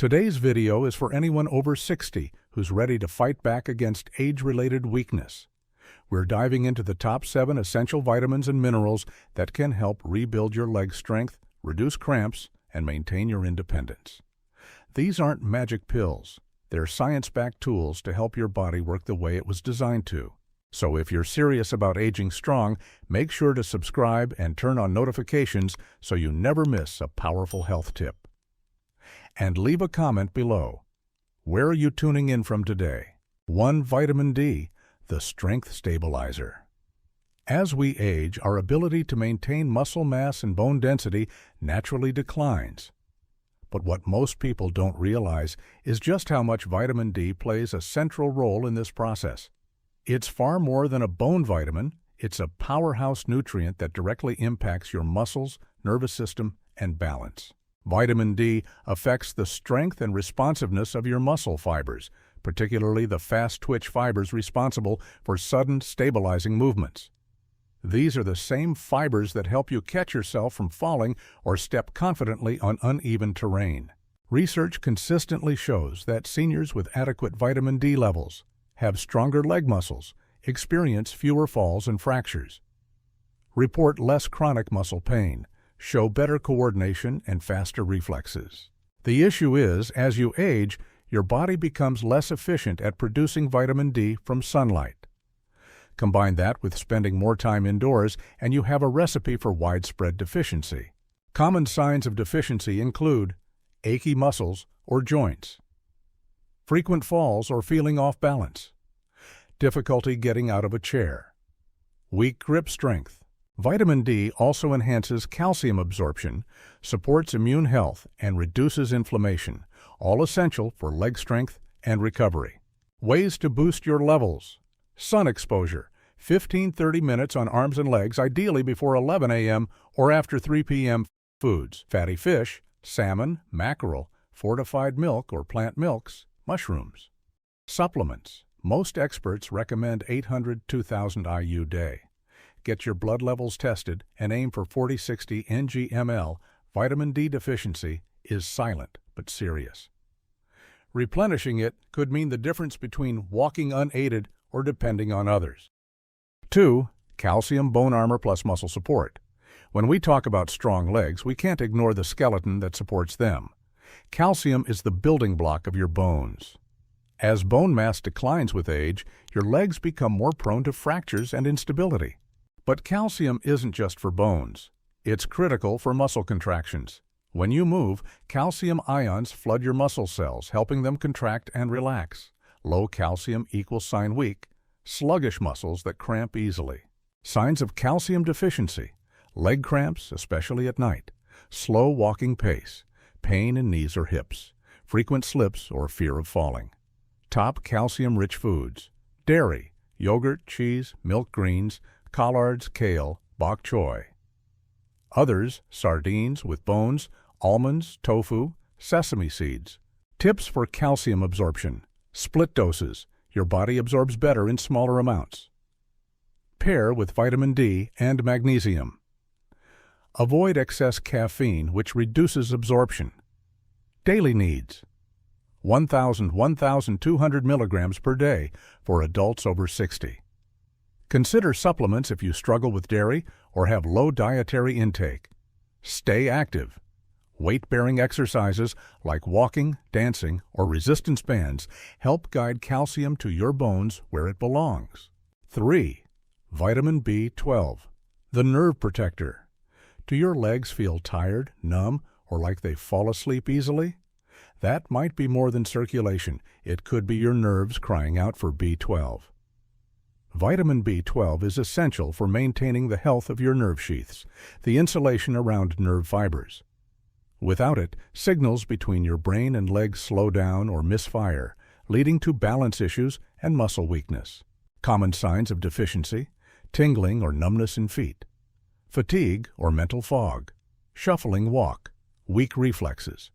Today's video is for anyone over 60 who's ready to fight back against age-related weakness. We're diving into the top 7 essential vitamins and minerals that can help rebuild your leg strength, reduce cramps, and maintain your independence. These aren't magic pills. They're science-backed tools to help your body work the way it was designed to. So if you're serious about aging strong, make sure to subscribe and turn on notifications so you never miss a powerful health tip. And leave a comment below. Where are you tuning in from today? 1. Vitamin D, the strength stabilizer. As we age, our ability to maintain muscle mass and bone density naturally declines. But what most people don't realize is just how much vitamin D plays a central role in this process. It's far more than a bone vitamin. It's a powerhouse nutrient that directly impacts your muscles, nervous system, and balance. Vitamin D affects the strength and responsiveness of your muscle fibers, particularly the fast-twitch fibers responsible for sudden, stabilizing movements. These are the same fibers that help you catch yourself from falling or step confidently on uneven terrain. Research consistently shows that seniors with adequate vitamin D levels have stronger leg muscles, experience fewer falls and fractures, report less chronic muscle pain, show better coordination and faster reflexes. The issue is, as you age, your body becomes less efficient at producing vitamin D from sunlight. Combine that with spending more time indoors, and you have a recipe for widespread deficiency. Common signs of deficiency include achy muscles or joints, frequent falls or feeling off balance, difficulty getting out of a chair, weak grip strength. Vitamin D also enhances calcium absorption, supports immune health, and reduces inflammation, all essential for leg strength and recovery. Ways to boost your levels. Sun exposure, 15-30 minutes on arms and legs, ideally before 11 a.m. or after 3 p.m. Foods: fatty fish, salmon, mackerel, fortified milk or plant milks, mushrooms. Supplements. Most experts recommend 800 to 2,000 IU day. Get your blood levels tested and aim for 40-60 ng/ml. Vitamin D deficiency is silent but serious. Replenishing it could mean the difference between walking unaided or depending on others. 2. Calcium bone armor plus muscle support. When we talk about strong legs, we can't ignore the skeleton that supports them. Calcium is the building block of your bones. As bone mass declines with age, your legs become more prone to fractures and instability. But calcium isn't just for bones. It's critical for muscle contractions. When you move, calcium ions flood your muscle cells, helping them contract and relax. Low calcium equals sign weak, sluggish muscles that cramp easily. Signs of calcium deficiency: leg cramps, especially at night, slow walking pace, pain in knees or hips, frequent slips or fear of falling. Top calcium-rich foods: dairy, yogurt, cheese, milk greens, collards, kale, bok choy. Others: sardines with bones, almonds, tofu, sesame seeds. Tips for calcium absorption: split doses. Your body absorbs better in smaller amounts. Pair with vitamin D and magnesium. Avoid excess caffeine, which reduces absorption. Daily needs: 1,200 milligrams per day for adults over 60. Consider supplements if you struggle with dairy or have low dietary intake. Stay active. Weight-bearing exercises like walking, dancing, or resistance bands help guide calcium to your bones where it belongs. 3. Vitamin B12, the nerve protector. Do your legs feel tired, numb, or like they fall asleep easily? That might be more than circulation. It could be your nerves crying out for B12. Vitamin B12 is essential for maintaining the health of your nerve sheaths, the insulation around nerve fibers. Without it, signals between your brain and legs slow down or misfire, leading to balance issues and muscle weakness. Common signs of deficiency: tingling or numbness in feet, fatigue or mental fog, shuffling walk, weak reflexes.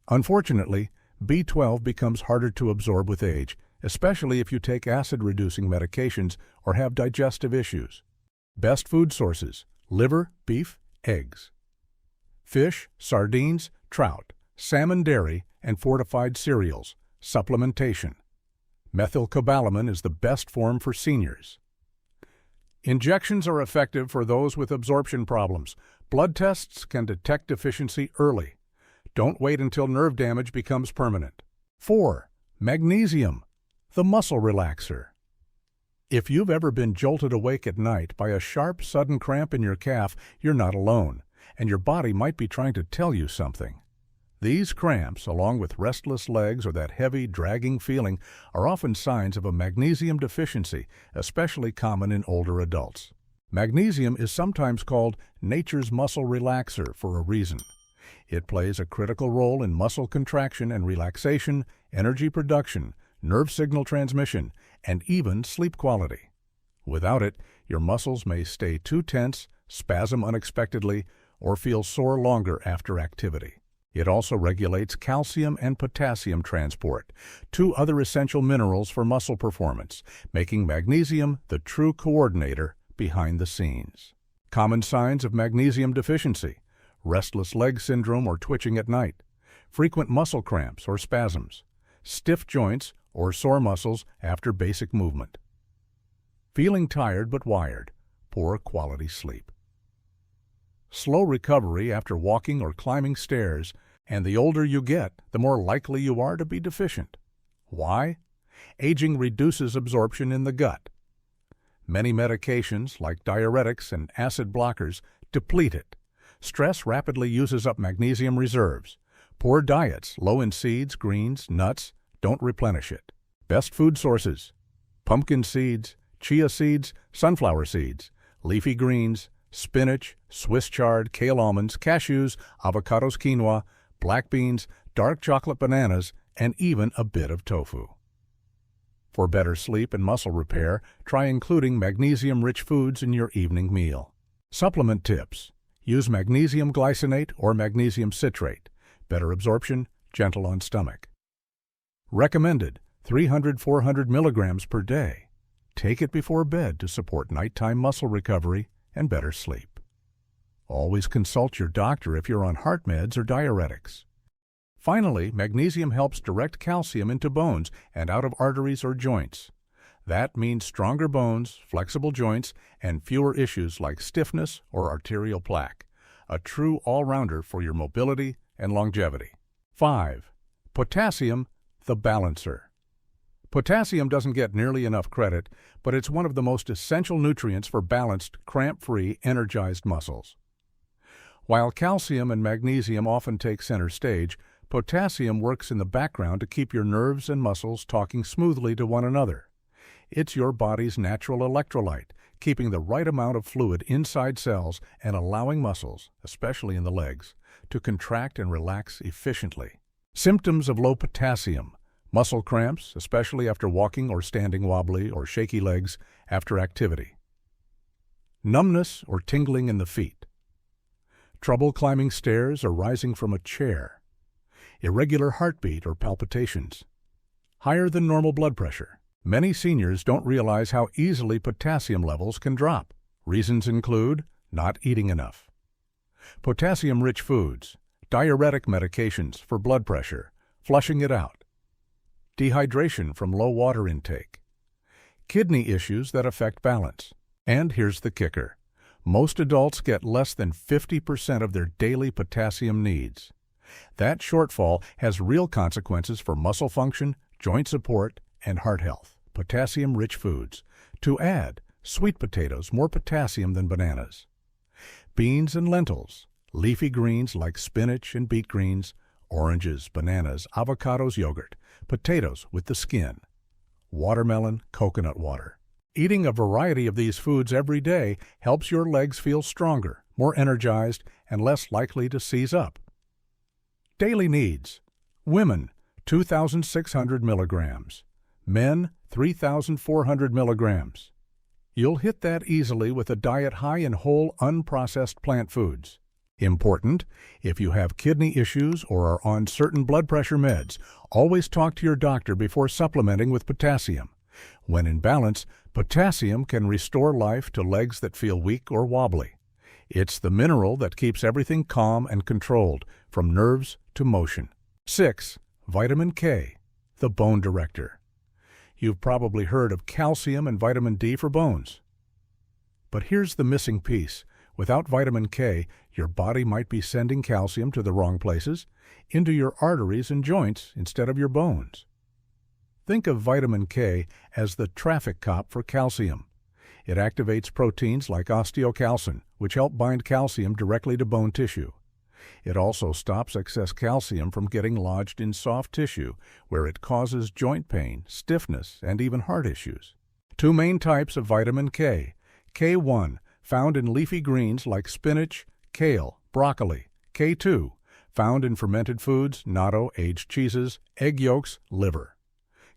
Unfortunately, B12 becomes harder to absorb with age, especially if you take acid-reducing medications or have digestive issues. Best food sources: liver, beef, eggs. Fish, sardines, trout, salmon dairy, and fortified cereals. Supplementation. Methylcobalamin is the best form for seniors. Injections are effective for those with absorption problems. Blood tests can detect deficiency early. Don't wait until nerve damage becomes permanent. 4. Magnesium, the muscle relaxer. If you've ever been jolted awake at night by a sharp, sudden cramp in your calf, you're not alone, and your body might be trying to tell you something. These cramps, along with restless legs or that heavy, dragging feeling, are often signs of a magnesium deficiency, especially common in older adults. Magnesium is sometimes called nature's muscle relaxer for a reason. It plays a critical role in muscle contraction and relaxation, energy production, nerve signal transmission, and even sleep quality. Without it, your muscles may stay too tense, spasm unexpectedly, or feel sore longer after activity. It also regulates calcium and potassium transport, two other essential minerals for muscle performance, making magnesium the true coordinator behind the scenes. Common signs of magnesium deficiency: restless leg syndrome or twitching at night, frequent muscle cramps or spasms, stiff joints or sore muscles after basic movement, feeling tired but wired, poor quality sleep, slow recovery after walking or climbing stairs, and the older you get, the more likely you are to be deficient. Why? Aging reduces absorption in the gut. Many medications, like diuretics and acid blockers, deplete it. Stress rapidly uses up magnesium reserves. Poor diets, low in seeds, greens, nuts, don't replenish it. Best food sources: pumpkin seeds, chia seeds, sunflower seeds, leafy greens, spinach, Swiss chard, kale almonds, cashews, avocados, quinoa, black beans, dark chocolate bananas, and even a bit of tofu. For better sleep and muscle repair, try including magnesium-rich foods in your evening meal. Supplement tips: use magnesium glycinate or magnesium citrate. Better absorption, gentle on stomach. Recommended 300-400 milligrams per day. Take it before bed to support nighttime muscle recovery and better sleep. Always consult your doctor if you're on heart meds or diuretics. Finally, magnesium helps direct calcium into bones and out of arteries or joints. That means stronger bones, flexible joints, and fewer issues like stiffness or arterial plaque. A true all-rounder for your mobility and longevity. 5. Potassium, the balancer. Potassium doesn't get nearly enough credit, but it's one of the most essential nutrients for balanced, cramp-free, energized muscles. While calcium and magnesium often take center stage, potassium works in the background to keep your nerves and muscles talking smoothly to one another. It's your body's natural electrolyte, keeping the right amount of fluid inside cells and allowing muscles, especially in the legs, to contract and relax efficiently. Symptoms of low potassium: muscle cramps, especially after walking or standing wobbly or shaky legs after activity. Numbness or tingling in the feet. Trouble climbing stairs or rising from a chair. Irregular heartbeat or palpitations. Higher than normal blood pressure. Many seniors don't realize how easily potassium levels can drop. Reasons include not eating enough, potassium-rich foods, diuretic medications for blood pressure, flushing it out, dehydration from low water intake, kidney issues that affect balance. And here's the kicker: most adults get less than 50% of their daily potassium needs. That shortfall has real consequences for muscle function, joint support, and heart health. Potassium-rich foods. To add, sweet potatoes, more potassium than bananas. Beans and lentils, leafy greens like spinach and beet greens, oranges, bananas, avocados, yogurt, potatoes with the skin, watermelon, coconut water. Eating a variety of these foods every day helps your legs feel stronger, more energized, and less likely to seize up. Daily needs: women, 2,600 milligrams. Men, 3,400 milligrams. You'll hit that easily with a diet high in whole, unprocessed plant foods. Important: if you have kidney issues or are on certain blood pressure meds, always talk to your doctor before supplementing with potassium. When in balance, potassium can restore life to legs that feel weak or wobbly. It's the mineral that keeps everything calm and controlled, from nerves to motion. 6. Vitamin K, the bone director. You've probably heard of calcium and vitamin D for bones. But here's the missing piece. Without vitamin K, your body might be sending calcium to the wrong places, into your arteries and joints instead of your bones. Think of vitamin K as the traffic cop for calcium. It activates proteins like osteocalcin, which help bind calcium directly to bone tissue. It also stops excess calcium from getting lodged in soft tissue, where it causes joint pain, stiffness, and even heart issues. 2 main types of vitamin K. K1, found in leafy greens like spinach, kale, broccoli. K2, found in fermented foods, natto, aged cheeses, egg yolks, liver.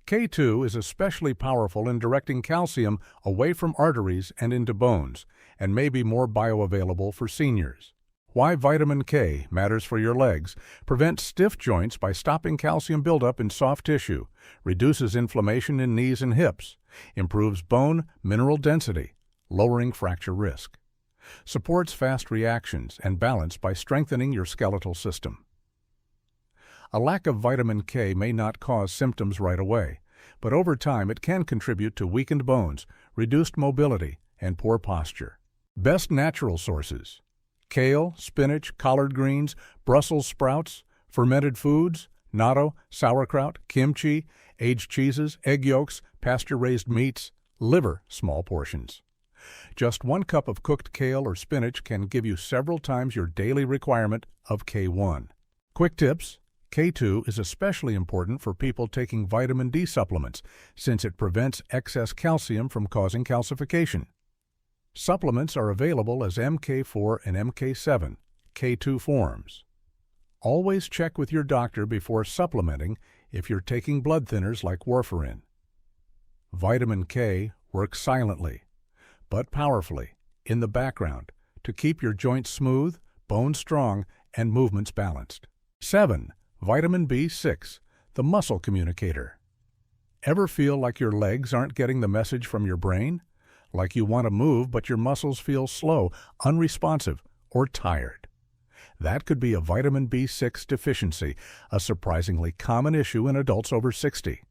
K2 is especially powerful in directing calcium away from arteries and into bones, and may be more bioavailable for seniors. Why vitamin K matters for your legs: prevents stiff joints by stopping calcium buildup in soft tissue, reduces inflammation in knees and hips, improves bone mineral density, lowering fracture risk, supports fast reactions and balance by strengthening your skeletal system. A lack of vitamin K may not cause symptoms right away, but over time it can contribute to weakened bones, reduced mobility, and poor posture. Best natural sources: kale, spinach, collard greens, Brussels sprouts, fermented foods, natto, sauerkraut, kimchi, aged cheeses, egg yolks, pasture-raised meats, liver, small portions. Just 1 cup of cooked kale or spinach can give you several times your daily requirement of K1. Quick tips: K2 is especially important for people taking vitamin D supplements, since it prevents excess calcium from causing calcification. Supplements are available as MK4 and MK7, K2 forms. Always check with your doctor before supplementing if you're taking blood thinners like warfarin. Vitamin K works silently, but powerfully, in the background, to keep your joints smooth, bones strong, and movements balanced. 7. Vitamin B6, the muscle communicator. Ever feel like your legs aren't getting the message from your brain? Like you want to move, but your muscles feel slow, unresponsive, or tired? That could be a vitamin B6 deficiency, a surprisingly common issue in adults over 60.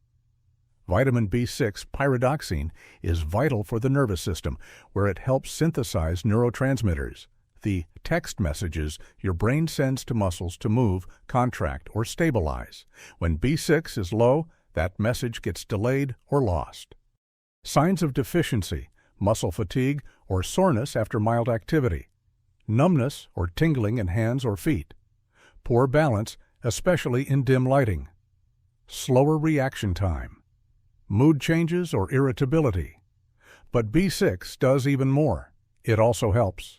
Vitamin B6 pyridoxine is vital for the nervous system, where it helps synthesize neurotransmitters, the text messages your brain sends to muscles to move, contract, or stabilize. When B6 is low, that message gets delayed or lost. Signs of deficiency: muscle fatigue or soreness after mild activity, numbness or tingling in hands or feet, poor balance, especially in dim lighting, slower reaction time, mood changes or irritability. But B6 does even more. It also helps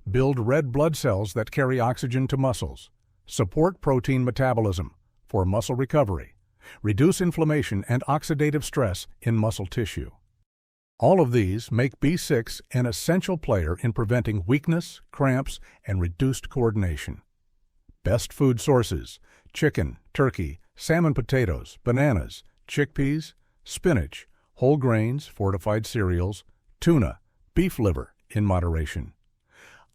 build red blood cells that carry oxygen to muscles, support protein metabolism for muscle recovery, reduce inflammation and oxidative stress in muscle tissue. All of these make B6 an essential player in preventing weakness, cramps, and reduced coordination. Best food sources: chicken, turkey, salmon potatoes, bananas, chickpeas, spinach, whole grains, fortified cereals, tuna, beef liver in moderation.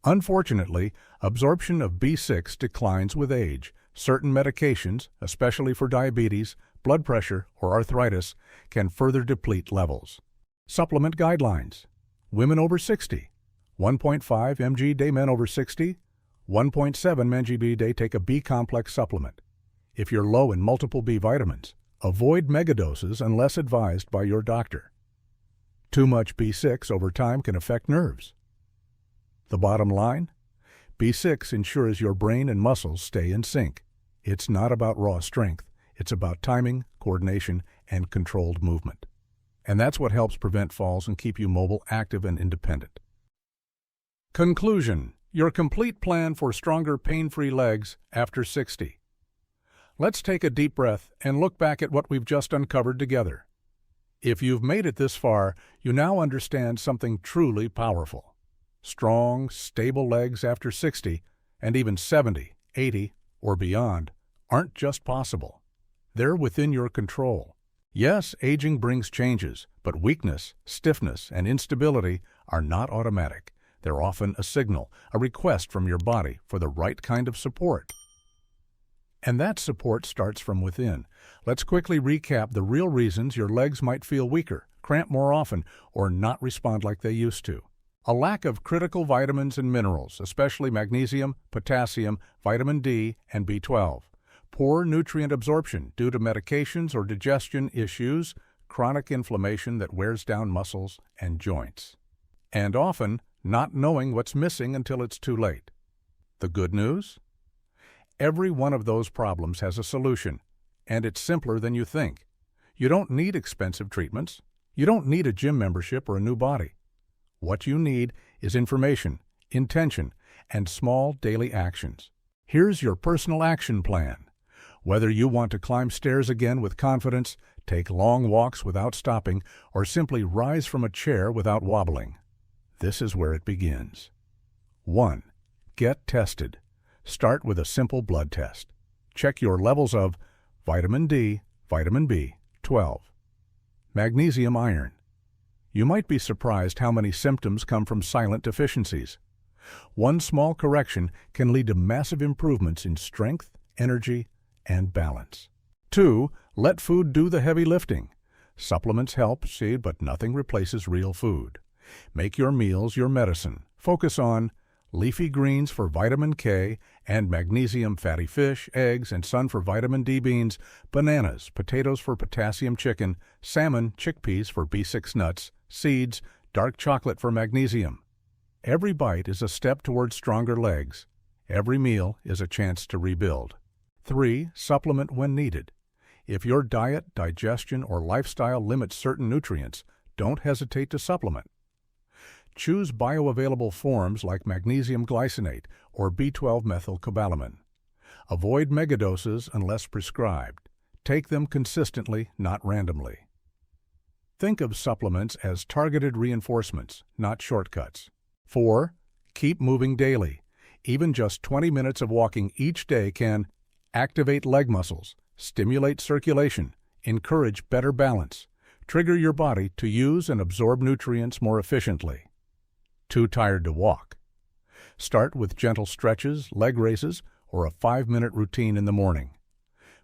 Unfortunately, absorption of B6 declines with age. Certain medications, especially for diabetes, blood pressure, or arthritis, can further deplete levels. Supplement guidelines: women over 60, 1.5 mg day; men over 60, 1.7 mg day. Take a B-complex supplement. If you're low in multiple B vitamins, avoid megadoses unless advised by your doctor. Too much B6 over time can affect nerves. The bottom line: B6 ensures your brain and muscles stay in sync. It's not about raw strength. It's about timing, coordination, and controlled movement. And that's what helps prevent falls and keep you mobile, active, and independent. Conclusion: your complete plan for stronger, pain-free legs after 60. Let's take a deep breath and look back at what we've just uncovered together. If you've made it this far, you now understand something truly powerful. Strong, stable legs after 60, and even 70, 80, or beyond, aren't just possible. They're within your control. Yes, aging brings changes, but weakness, stiffness, and instability are not automatic. They're often a signal, a request from your body for the right kind of support. And that support starts from within. Let's quickly recap the real reasons your legs might feel weaker, cramp more often, or not respond like they used to. A lack of critical vitamins and minerals, especially magnesium, potassium, vitamin D, and B12. Poor nutrient absorption due to medications or digestion issues, chronic inflammation that wears down muscles and joints. And often, not knowing what's missing until it's too late. The good news? Every one of those problems has a solution, and it's simpler than you think. You don't need expensive treatments. You don't need a gym membership or a new body. What you need is information, intention, and small daily actions. Here's your personal action plan. Whether you want to climb stairs again with confidence, take long walks without stopping, or simply rise from a chair without wobbling. This is where it begins. 1. Get tested. Start with a simple blood test. Check your levels of vitamin D, vitamin B12, magnesium, iron. You might be surprised how many symptoms come from silent deficiencies. One small correction can lead to massive improvements in strength, energy, and balance. 2. Let food do the heavy lifting. Supplements help, but nothing replaces real food. Make your meals your medicine. Focus on leafy greens for vitamin K and magnesium, fatty fish, eggs, and sun for vitamin D, beans, bananas, potatoes for potassium, chicken, salmon, chickpeas for B6, nuts, seeds, dark chocolate for magnesium. Every bite is a step towards stronger legs. Every meal is a chance to rebuild. 3. Supplement when needed. If your diet, digestion, or lifestyle limits certain nutrients, don't hesitate to supplement. Choose bioavailable forms like magnesium glycinate or B12 methylcobalamin. Avoid megadoses unless prescribed. Take them consistently, not randomly. Think of supplements as targeted reinforcements, not shortcuts. 4. Keep moving daily. Even just 20 minutes of walking each day can activate leg muscles, stimulate circulation, encourage better balance, trigger your body to use and absorb nutrients more efficiently. Too tired to walk? Start with gentle stretches, leg raises, or a 5-minute routine in the morning.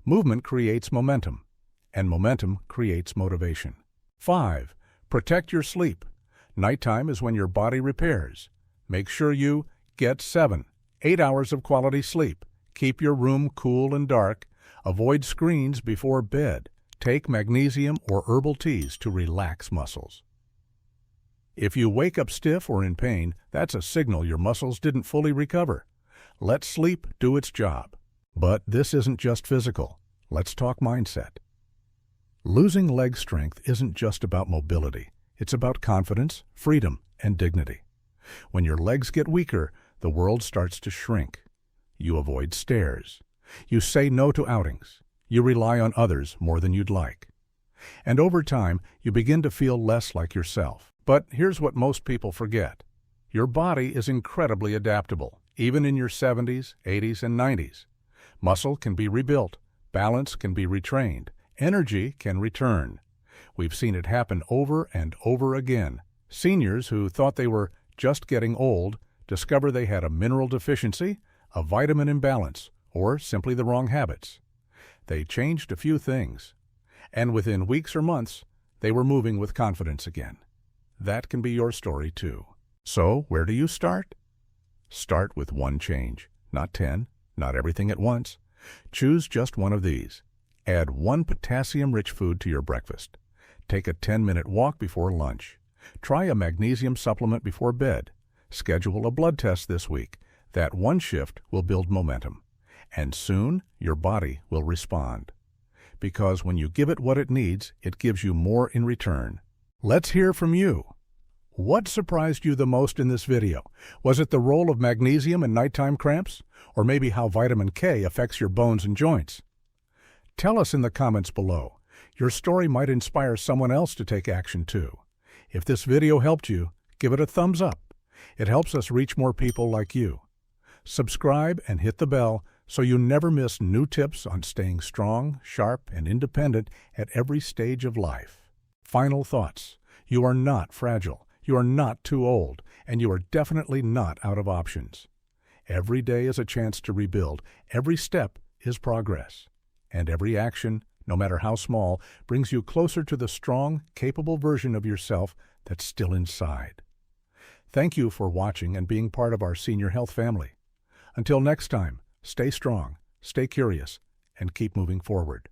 Movement creates momentum, and momentum creates motivation. 5. Protect your sleep. Nighttime is when your body repairs. Make sure you get 7, 8 hours of quality sleep. Keep your room cool and dark. Avoid screens before bed. Take magnesium or herbal teas to relax muscles. If you wake up stiff or in pain, that's a signal your muscles didn't fully recover. Let sleep do its job. But this isn't just physical. Let's talk mindset. Losing leg strength isn't just about mobility. It's about confidence, freedom, and dignity. When your legs get weaker, the world starts to shrink. You avoid stairs. You say no to outings. You rely on others more than you'd like. And over time, you begin to feel less like yourself. But here's what most people forget. Your body is incredibly adaptable, even in your 70s, 80s, and 90s. Muscle can be rebuilt. Balance can be retrained. Energy can return. We've seen it happen over and over again. Seniors who thought they were just getting old discover they had a mineral deficiency, a vitamin imbalance, or simply the wrong habits. They changed a few things, and within weeks or months, they were moving with confidence again. That can be your story too. So, where do you start? Start with one change, not 10, not everything at once. Choose just one of these. Add 1 potassium-rich food to your breakfast. Take a 10-minute walk before lunch. Try a magnesium supplement before bed. Schedule a blood test this week. That one shift will build momentum. And soon, your body will respond. Because when you give it what it needs, it gives you more in return. Let's hear from you. What surprised you the most in this video? Was it the role of magnesium in nighttime cramps? Or maybe how vitamin K affects your bones and joints? Tell us in the comments below. Your story might inspire someone else to take action too. If this video helped you, give it a thumbs up. It helps us reach more people like you. Subscribe and hit the bell so you never miss new tips on staying strong, sharp, and independent at every stage of life. Final thoughts. You are not fragile. You are not too old. and you are definitely not out of options. Every day is a chance to rebuild. Every step is progress. And every action, no matter how small, brings you closer to the strong, capable version of yourself that's still inside. Thank you for watching and being part of our Senior Health family. Until next time, stay strong, stay curious, and keep moving forward.